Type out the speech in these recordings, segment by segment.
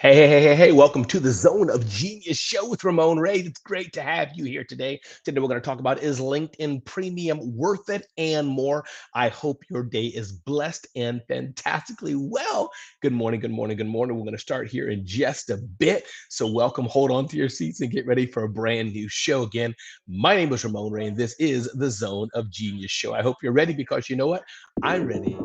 Hey, welcome to the Zone of Genius show with Ramon Ray. It's great to have you here today. Today, we're going to talk about is LinkedIn Premium worth it and more. I hope your day is blessed and fantastically well. Good morning, good morning, good morning. We're going to start here in just a bit. So, welcome, hold on to your seats and get ready for a brand new show. Again, my name is Ramon Ray, and this is the Zone of Genius show. I hope you're ready because you know what? I'm ready.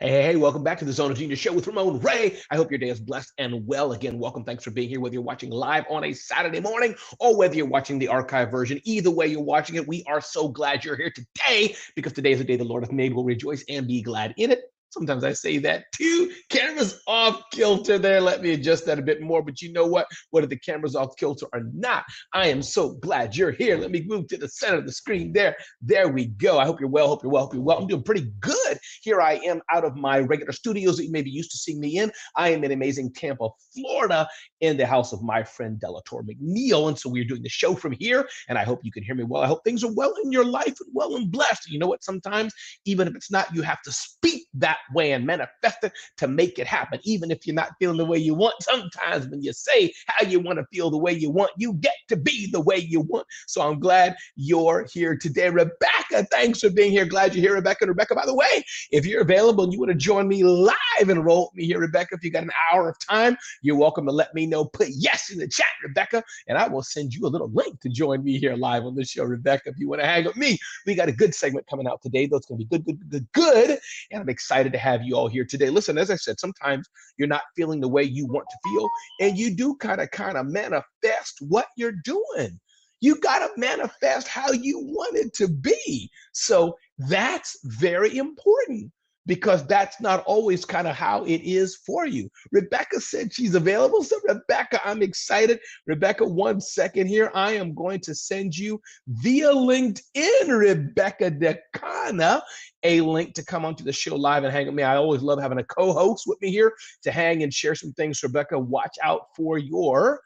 Hey, welcome back to the Zone of Genius show with Ramon Ray. I hope your day is blessed and well. Again, welcome. Thanks for being here, whether you're watching live on a Saturday morning or whether you're watching the archive version. Either way you're watching it, we are so glad you're here today because today is the day the Lord hath made. We'll rejoice and be glad in it. Sometimes I say that too. Cameras off kilter there. Let me adjust that a bit more. But you know what? Whether the cameras off kilter or not, I am so glad you're here. Let me move to the center of the screen there. There we go. I hope you're well. Hope you're well. Hope you're well. I'm doing pretty good. Here I am out of my regular studios that you may be used to seeing me in. I am in amazing Tampa, Florida, in the house of my friend Delator McNeil. And so we're doing the show from here. And I hope you can hear me well. I hope things are well in your life and well and blessed. You know what? Sometimes, even if it's not, you have to speak that way and manifest it to make it happen. Even if you're not feeling the way you want, sometimes when you say how you want to feel the way you want, you get to be the way you want. So I'm glad you're here today. Rebecca, thanks for being here. Glad you're here, Rebecca. Rebecca, by the way, if you're available and you want to join me live and roll with me here, Rebecca, if you got an hour of time, you're welcome to let me know. Put yes in the chat, Rebecca, and I will send you a little link to join me here live on the show, Rebecca, if you want to hang with me. We got a good segment coming out today, though. It's going to be good. And I'm excited to have you all here today. Listen, as I said, sometimes you're not feeling the way you want to feel, and you do kind of manifest what you're doing. You got to manifest how you want it to be. So that's very important because that's not always kind of how it is for you. Rebecca said she's available. So Rebecca, I'm excited. Rebecca, 1 second here. I am going to send you via LinkedIn, Rebecca Decana, a link to come onto the show live and hang with me. I always love having a co-host with me here to hang and share some things. Rebecca, watch out for your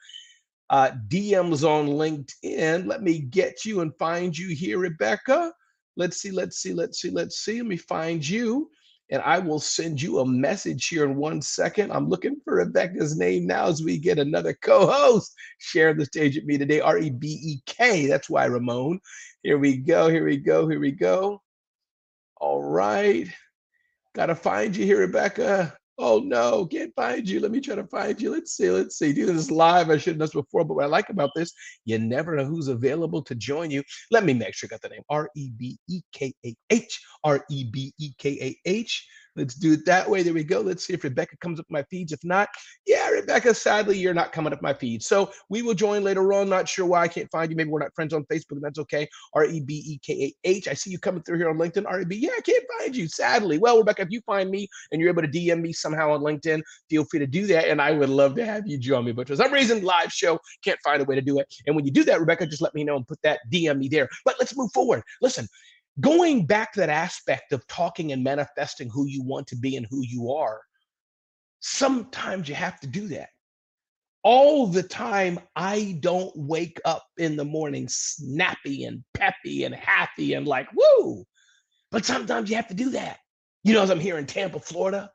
DMs on LinkedIn. Let me get you and find you here, Rebecca. Let's see. Let me find you. And I will send you a message here in 1 second. I'm looking for Rebecca's name now as we get another co-host sharing the stage with me today. Rebek. That's why, Ramon. Here we go. All right. Got to find you here, Rebecca. Oh no, can't find you. Let me try to find you. Let's see. Do this live. I should have done this before, but what I like about this, you never know who's available to join you. Let me make sure I got the name. Rebekah. Rebekah. Let's do it that way. There we go. Let's see if Rebecca comes up my feeds. If not, yeah, Rebecca, sadly, you're not coming up my feed. So we will join later on. Not sure why I can't find you. Maybe we're not friends on Facebook. That's okay. Rebekah. I see you coming through here on LinkedIn. Reb, yeah, I can't find you, sadly. Well, Rebecca, if you find me and you're able to DM me somehow on LinkedIn, feel free to do that. And I would love to have you join me. But for some reason, live show, can't find a way to do it. And when you do that, Rebecca, just let me know and put that DM me there. But let's move forward. Listen. Going back to that aspect of talking and manifesting who you want to be and who you are, sometimes you have to do that. All the time, I don't wake up in the morning snappy and peppy and happy and like, woo. But sometimes you have to do that. You know, as I'm here in Tampa, Florida,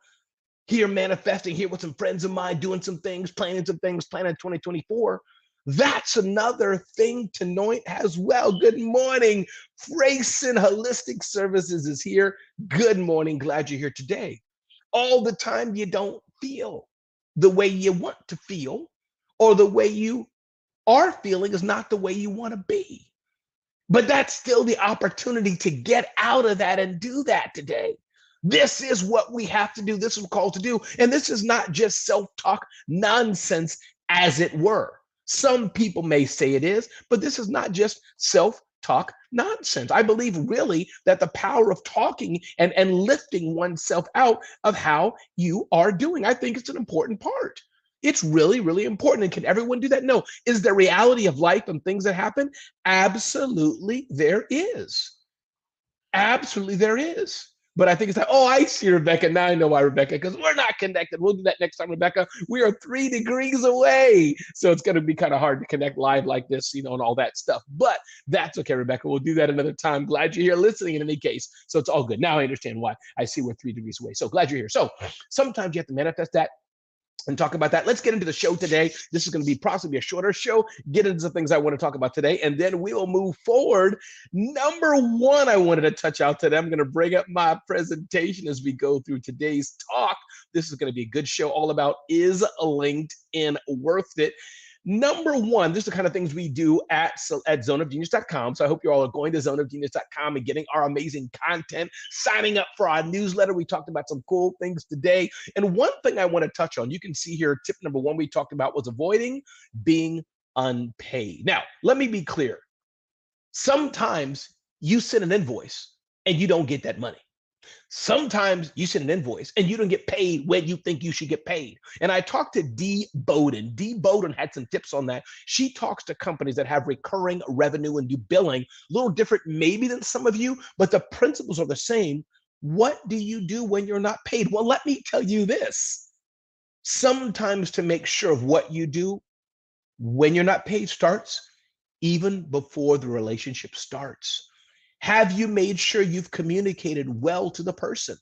here manifesting, here with some friends of mine, doing some things, planning 2024. That's another thing to note as well. Good morning. Frayson Holistic Services is here. Good morning. Glad you're here today. All the time you don't feel the way you want to feel, or the way you are feeling is not the way you want to be. But that's still the opportunity to get out of that and do that today. This is what we have to do. This is what we're called to do. And this is not just self-talk nonsense, as it were. Some people may say it is, but this is not just self-talk nonsense. I believe really that the power of talking and lifting oneself out of how you are doing, I think it's an important part. It's really, really important. And can everyone do that? No. Is there reality of life and things that happen? Absolutely, there is. Absolutely, there is. But I think it's like, oh, I see Rebecca. Now I know why, Rebecca, because we're not connected. We'll do that next time, Rebecca. We are 3 degrees away. So it's going to be kind of hard to connect live like this, and all that stuff. But that's okay, Rebecca. We'll do that another time. Glad you're here listening in any case. So it's all good. Now I understand why I see we're 3 degrees away. So glad you're here. So sometimes you have to manifest that and talk about that. Let's get into the show today. This is going to be possibly a shorter show. Get into the things I want to talk about today, and then we will move forward. Number one, I wanted to touch out today. I'm going to bring up my presentation as we go through today's talk. This is going to be a good show all about, is LinkedIn worth it? Number one, this is the kind of things we do at ZoneofGenius.com. So I hope you all are going to ZoneofGenius.com and getting our amazing content, signing up for our newsletter. We talked about some cool things today. And one thing I want to touch on, you can see here, tip number one we talked about was avoiding being unpaid. Now, let me be clear. Sometimes you send an invoice and you don't get that money. Sometimes you send an invoice and you don't get paid when you think you should get paid. And I talked to Dee Bowden. Dee Bowden had some tips on that. She talks to companies that have recurring revenue and do billing, a little different maybe than some of you, but the principles are the same. What do you do when you're not paid? Well, let me tell you this. Sometimes to make sure of what you do when you're not paid starts even before the relationship starts. Have you made sure you've communicated well to the person?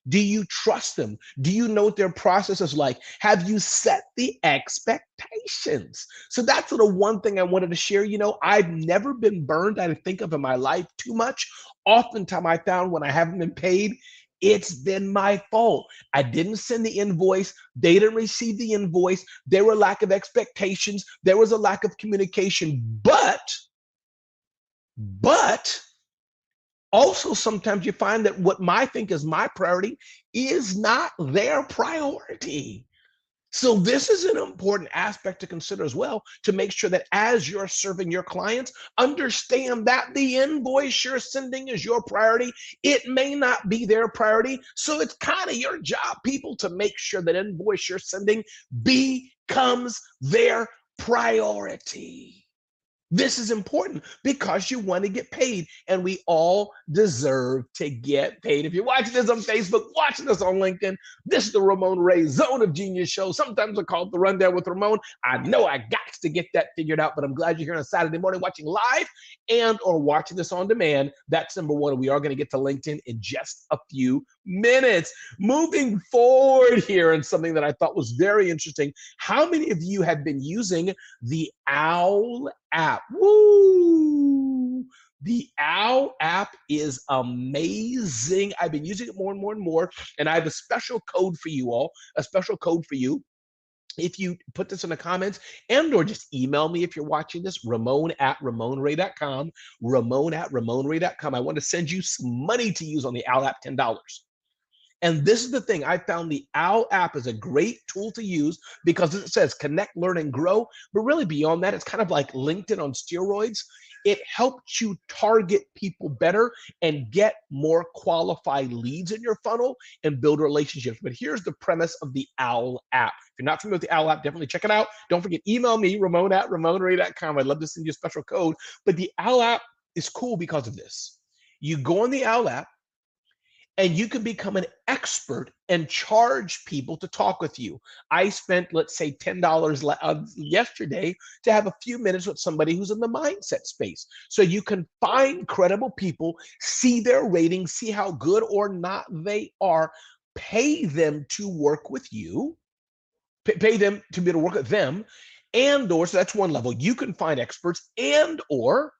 Do you trust them? Do you know what their process is like? Have you set the expectations? So that's the one thing I wanted to share. I've never been burned, I think of in my life too much. Oftentimes I found when I haven't been paid, it's been my fault. I didn't send the invoice. They didn't receive the invoice. There were lack of expectations. There was a lack of communication. But also, sometimes you find that what I think is my priority is not their priority. So this is an important aspect to consider as well, to make sure that as you're serving your clients, understand that the invoice you're sending is your priority. It may not be their priority. So it's kind of your job, people, to make sure that invoice you're sending becomes their priority. This is important because you want to get paid, and we all deserve to get paid. If you're watching this on Facebook, watching this on LinkedIn, this is the Ramon Ray Zone of Genius show. Sometimes I call it the Rundown with Ramon. I know I got to get that figured out, but I'm glad you're here on a Saturday morning watching live and or watching this on demand. That's number one. We are going to get to LinkedIn in just a few minutes. Moving forward here, and something that I thought was very interesting. How many of you have been using the OWL app? Woo! The OWL app is amazing. I've been using it more and more and more, and I have a special code for you all, a special code for you. If you put this in the comments and or just email me if you're watching this, Ramon@RamonRay.com, Ramon@RamonRay.com. I want to send you some money to use on the OWL app, $10. And this is the thing, I found the OWL app is a great tool to use because it says connect, learn, and grow. But really beyond that, it's kind of like LinkedIn on steroids. It helps you target people better and get more qualified leads in your funnel and build relationships. But here's the premise of the OWL app. If you're not familiar with the OWL app, definitely check it out. Don't forget, email me, Ramon@RamonRay.com. I'd love to send you a special code. But the OWL app is cool because of this. You go on the OWL app, and you can become an expert and charge people to talk with you. I spent, let's say, $10 yesterday to have a few minutes with somebody who's in the mindset space. So you can find credible people, see their ratings, see how good or not they are, pay them to work with you, pay them to be able to work with them, and or, so that's one level. You can find experts, and or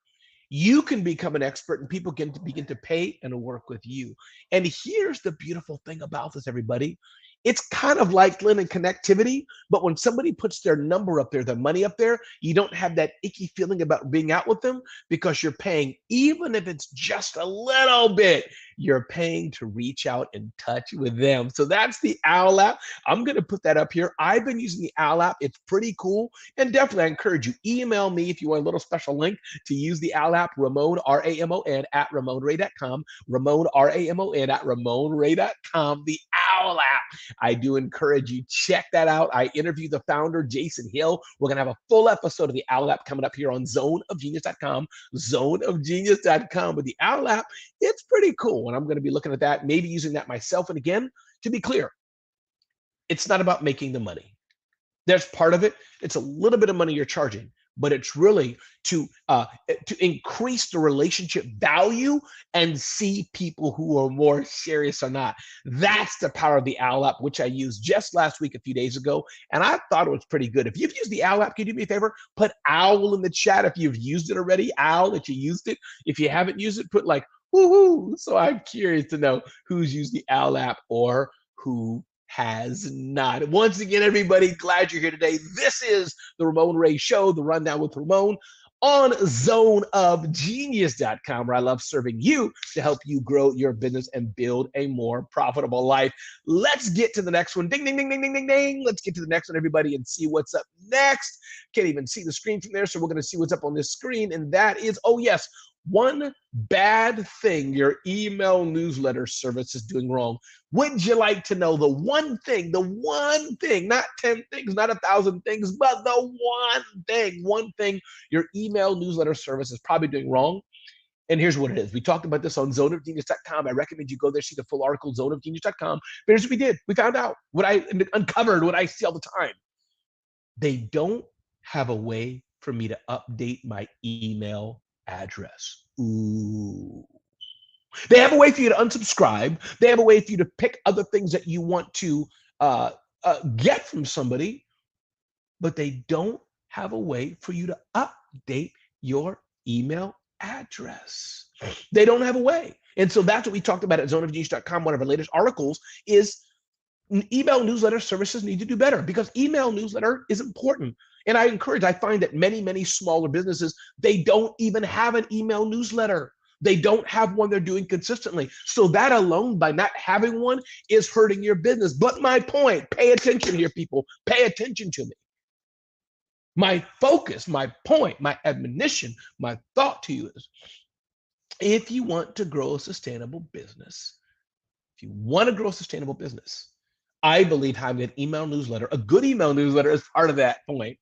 you can become an expert and people can begin to pay and work with you. And here's the beautiful thing about this, everybody. It's kind of like LinkedIn connectivity, but when somebody puts their number up there, their money up there, you don't have that icky feeling about being out with them because you're paying, even if it's just a little bit, you're paying to reach out and touch with them. So that's the OWL app. I'm going to put that up here. I've been using the OWL app. It's pretty cool. And definitely I encourage you, email me if you want a little special link to use the OWL app, Ramon, R-A-M-O-N, at RamonRay.com, Ramon, R-A-M-O-N, at RamonRay.com, the OWL app. I do encourage you, check that out. I interviewed the founder, Jason Hill. We're going to have a full episode of the OWL app coming up here on ZoneofGenius.com, ZoneofGenius.com. With the OWL app, it's pretty cool. And I'm going to be looking at that, maybe using that myself. And again, to be clear, it's not about making the money. There's part of it. It's a little bit of money you're charging, but it's really to increase the relationship value and see people who are more serious or not. That's the power of the OWL app, which I used just last week, a few days ago, and I thought it was pretty good. If you've used the OWL app, can you do me a favor? Put OWL in the chat if you've used it already, OWL, that you used it. If you haven't used it, put like, woohoo. So I'm curious to know who's used the OWL app or who has not. Once again, everybody, glad you're here today. This is the Ramon Ray Show, the Rundown with Ramon on ZoneofGenius.com, where I love serving you to help you grow your business and build a more profitable life. Let's get to the next one. Ding, ding, ding, ding, ding, ding, ding. Let's get to the next one, everybody, and see what's up next. Can't even see the screen from there, so we're going to see what's up on this screen, and that is, oh yes, one bad thing your email newsletter service is doing wrong. Would you like to know the one thing, not 10 things, not 1,000 things, but the one thing your email newsletter service is probably doing wrong? And here's what it is. We talked about this on ZoneofGenius.com. I recommend you go there, see the full article, ZoneofGenius.com. But here's what we did. We found out what I uncovered, what I see all the time. They don't have a way for me to update my email address. Ooh. They have a way for you to unsubscribe. They have a way for you to pick other things that you want to get from somebody, but they don't have a way for you to update your email address. They don't have a way. And so that's what we talked about at ZoneofGenius.com. One of our latest articles is email newsletter services need to do better because email newsletter is important. And I find that many smaller businesses, they don't even have an email newsletter. They don't have one they're doing consistently. So that alone, by not having one, is hurting your business. But my point, pay attention here, people. Pay attention to me. My focus, my point, my admonition, my thought to you is, if you want to grow a sustainable business, I believe having an email newsletter, a good email newsletter, is part of that point.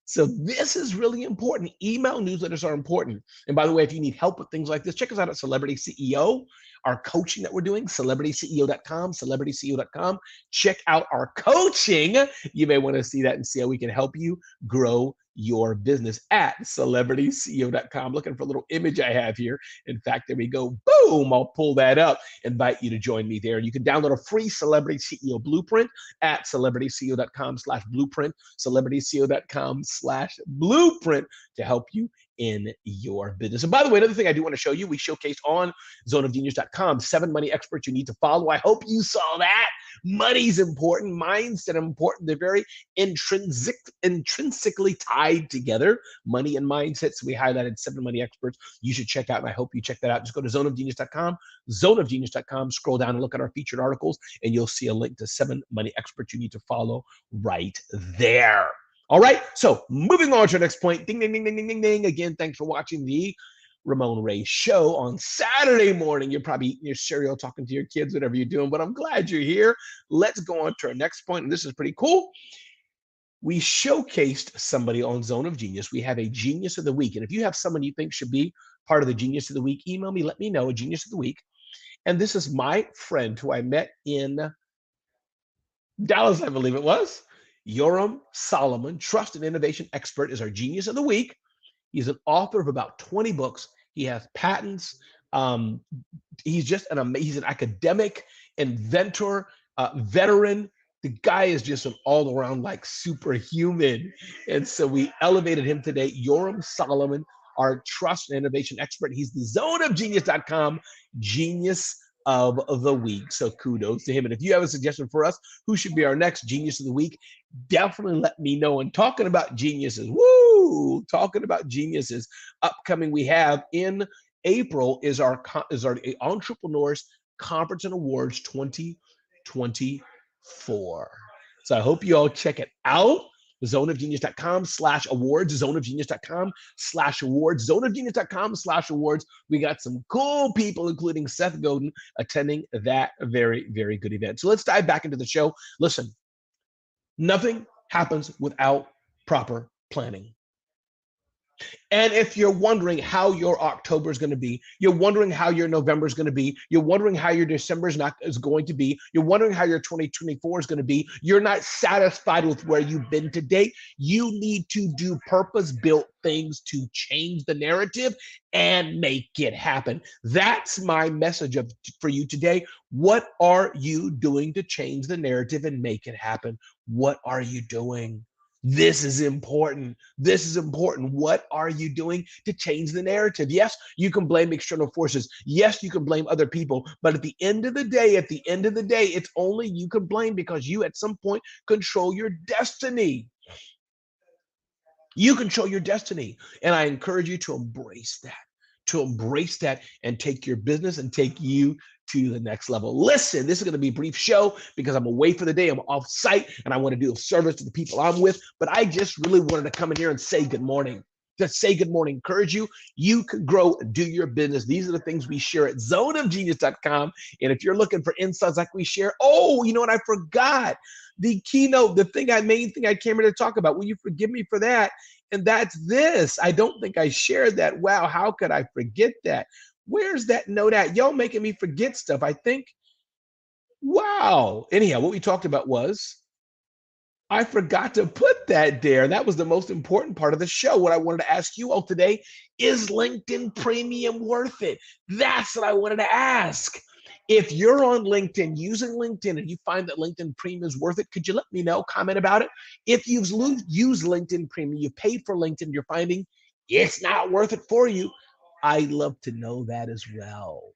So this is really important. Email newsletters are important. And by the way, if you need help with things like this, check us out at Celebrity CEO, our coaching that we're doing, celebrityceo.com, celebrityceo.com. Check out our coaching. You may want to see that and see how we can help you grow your business at celebrityceo.com. Looking for a little image I have here. In fact, there we go. Boom, I'll pull that up. Invite you to join me there. You can download a free Celebrity CEO Blueprint at celebrityceo.com/blueprint, celebrityceo.com/blueprint to help you in your business. And by the way, another thing I do want to show you, we showcased on ZoneofGenius.com, 7 money experts you need to follow. I hope you saw that. Money's important, mindset important. They're very intrinsically tied together, money and mindset. So we highlighted 7 money experts you should check out, and I hope you check that out. Just go to ZoneofGenius.com, ZoneofGenius.com, scroll down and look at our featured articles, and you'll see a link to 7 money experts you need to follow right there. All right, so moving on to the next point. Ding, ding, ding, ding, ding, ding, ding. Again, thanks for watching the Ramon Ray Show on Saturday morning. You're probably eating your cereal, talking to your kids, whatever you're doing, but I'm glad you're here. Let's go on to our next point, and this is pretty cool. We showcased somebody on Zone of Genius. We have a Genius of the Week, and if you have someone you think should be part of the Genius of the Week, email me, let me know, a Genius of the Week. And this is my friend who I met in Dallas, I believe it was. Yoram Solomon, trust and innovation expert, is our Genius of the Week. He's an author of about 20 books. He has patents. He's just he's an academic, inventor, veteran. The guy is just an all around like superhuman. And so we elevated him today. Yoram Solomon, our trust and innovation expert. He's the ZoneofGenius.com genius of the week. So kudos to him. And if you have a suggestion for us, who should be our next genius of the week, definitely let me know. And talking about geniuses, talking about geniuses, upcoming we have in April is our Entrepreneurs Conference and Awards 2024. So I hope you all check it out. ZoneofGenius.com/awards, ZoneofGenius.com/awards, ZoneofGenius.com/awards. We got some cool people, including Seth Godin, attending that very, very good event. So let's dive back into the show. Listen, nothing happens without proper planning. And if you're wondering how your October is going to be, you're wondering how your November is going to be, you're wondering how your December is going to be, you're wondering how your 2024 is going to be, you're not satisfied with where you've been to date, you need to do purpose-built things to change the narrative and make it happen. That's my message for you today. What are you doing to change the narrative and make it happen? What are you doing? This is important. This is important. What are you doing to change the narrative? Yes, you can blame external forces. Yes, you can blame other people. But at the end of the day, it's only you can blame because you at some point control your destiny. You control your destiny. And I encourage you to embrace that and take your business and take you to the next level. Listen, this is going to be a brief show because I'm away for the day. I'm off site and I want to do a service to the people I'm with. But I just really wanted to come in here and say good morning. Just say good morning, encourage you. You can grow, do your business. These are the things we share at zoneofgenius.com. And if you're looking for insights like we share, you know what? I forgot the keynote, main thing I came here to talk about. Will you forgive me for that? And that's this. I don't think I shared that. Wow, how could I forget that? Where's that note at? Y'all making me forget stuff, I think. Wow. Anyhow, what we talked about was I forgot to put that there. That was the most important part of the show. What I wanted to ask you all today, is LinkedIn Premium worth it? That's what I wanted to ask. If you're on LinkedIn, using LinkedIn, and you find that LinkedIn Premium is worth it, could you let me know? Comment about it. If you've used LinkedIn Premium, you paid for LinkedIn, you're finding it's not worth it for you, I'd love to know that as well.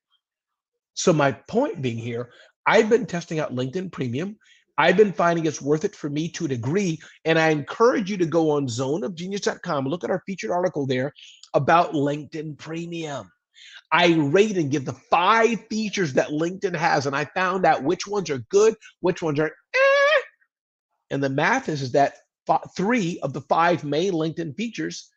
So my point being here, I've been testing out LinkedIn Premium. I've been finding it's worth it for me to a degree. And I encourage you to go on zoneofgenius.com, look at our featured article there about LinkedIn Premium. I rate and give the 5 features that LinkedIn has, and I found out which ones are good, which ones are And the math is that 3 of the 5 main LinkedIn features,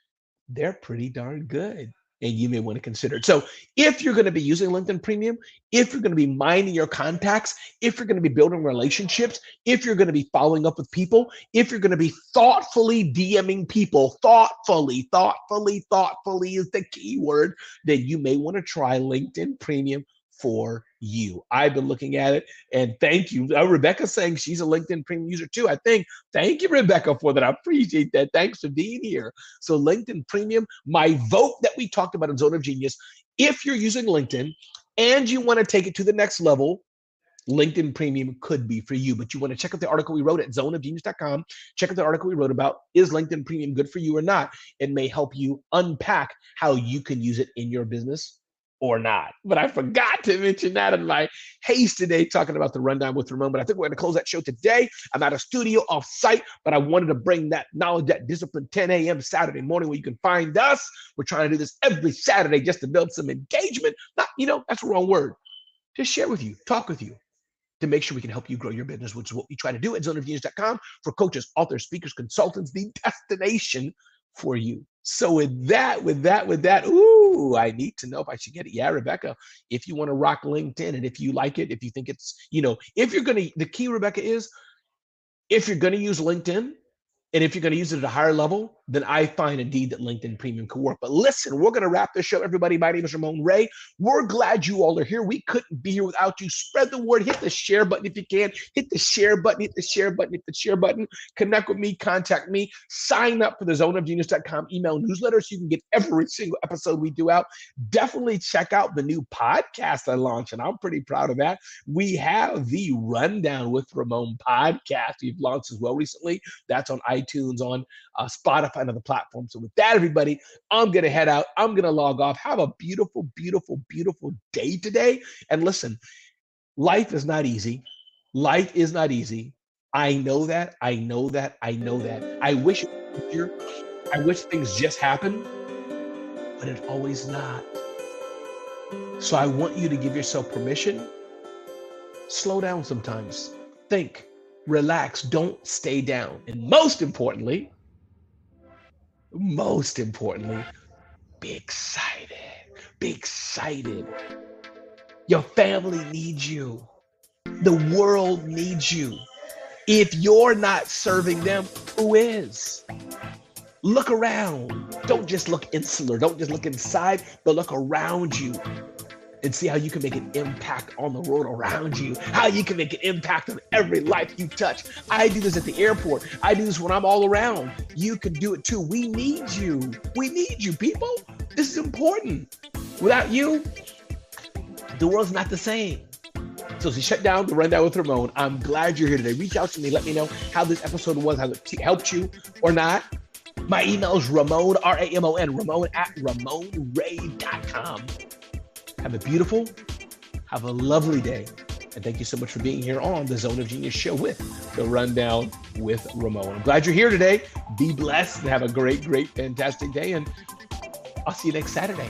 they're pretty darn good. And you may want to consider it. So if you're going to be using LinkedIn Premium, if you're going to be mining your contacts, if you're going to be building relationships, if you're going to be following up with people, if you're going to be thoughtfully DMing people, thoughtfully is the key word, then you may want to try LinkedIn Premium for you. I've been looking at it, and thank you. Rebecca's saying she's a LinkedIn Premium user too, I think. Thank you, Rebecca, for that. I appreciate that. Thanks for being here. So LinkedIn Premium, my vote that we talked about in Zone of Genius, if you're using LinkedIn and you want to take it to the next level, LinkedIn Premium could be for you, but you want to check out the article we wrote at zoneofgenius.com. Check out the article we wrote about, is LinkedIn Premium good for you or not? It may help you unpack how you can use it in your business or not. But I forgot to mention that in my haste today, talking about the rundown with Ramon. But I think we're going to close that show today. I'm at a studio off site, but I wanted to bring that knowledge, that discipline, 10 a.m. Saturday morning, where you can find us. We're trying to do this every Saturday just to build some engagement. Not, that's the wrong word. Just share with you, talk with you, to make sure we can help you grow your business, which is what we try to do at zoneofgenius.com for coaches, authors, speakers, consultants, the destination for you. So with that, I need to know if I should get it. Yeah, Rebecca, if you want to rock LinkedIn, and if you like it, if you think it's, if you're going to, the key, Rebecca, is if you're going to use LinkedIn, and if you're going to use it at a higher level, then I find indeed that LinkedIn Premium could work. But listen, we're going to wrap this show, everybody. My name is Ramon Ray. We're glad you all are here. We couldn't be here without you. Spread the word. Hit the share button if you can. Hit the share button. Hit the share button. Hit the share button. Connect with me. Contact me. Sign up for the ZoneofGenius.com email newsletter so you can get every single episode we do out. Definitely check out the new podcast I launched, and I'm pretty proud of that. We have the Rundown with Ramon podcast we've launched as well recently. That's on iTunes, on Spotify, and other platforms. So with that, everybody, I'm going to head out. I'm going to log off. Have a beautiful, beautiful, beautiful day today. And listen, life is not easy. Life is not easy. I know that. I know that. I know that. I wish it was easier. I wish things just happened, but it's always not. So I want you to give yourself permission. Slow down sometimes. Think, relax, don't stay down. And most importantly, be excited. Be excited. Your family needs you. The world needs you. If you're not serving them, who is? Look around. Don't just look insular. Don't just look inside, but look around you and see how you can make an impact on the world around you, how you can make an impact on every life you touch. I do this at the airport. I do this when I'm all around. You can do it too. We need you. We need you, people. This is important. Without you, the world's not the same. So as we shut down the Rundown with Ramon, I'm glad you're here today. Reach out to me. Let me know how this episode was, how it helped you or not. My email is Ramon, R-A-M-O-N, Ramon at RamonRay.com. Have a beautiful, have a lovely day. And thank you so much for being here on the Zone of Genius show with the Rundown with Ramon. I'm glad you're here today. Be blessed and have a great, great, fantastic day. And I'll see you next Saturday.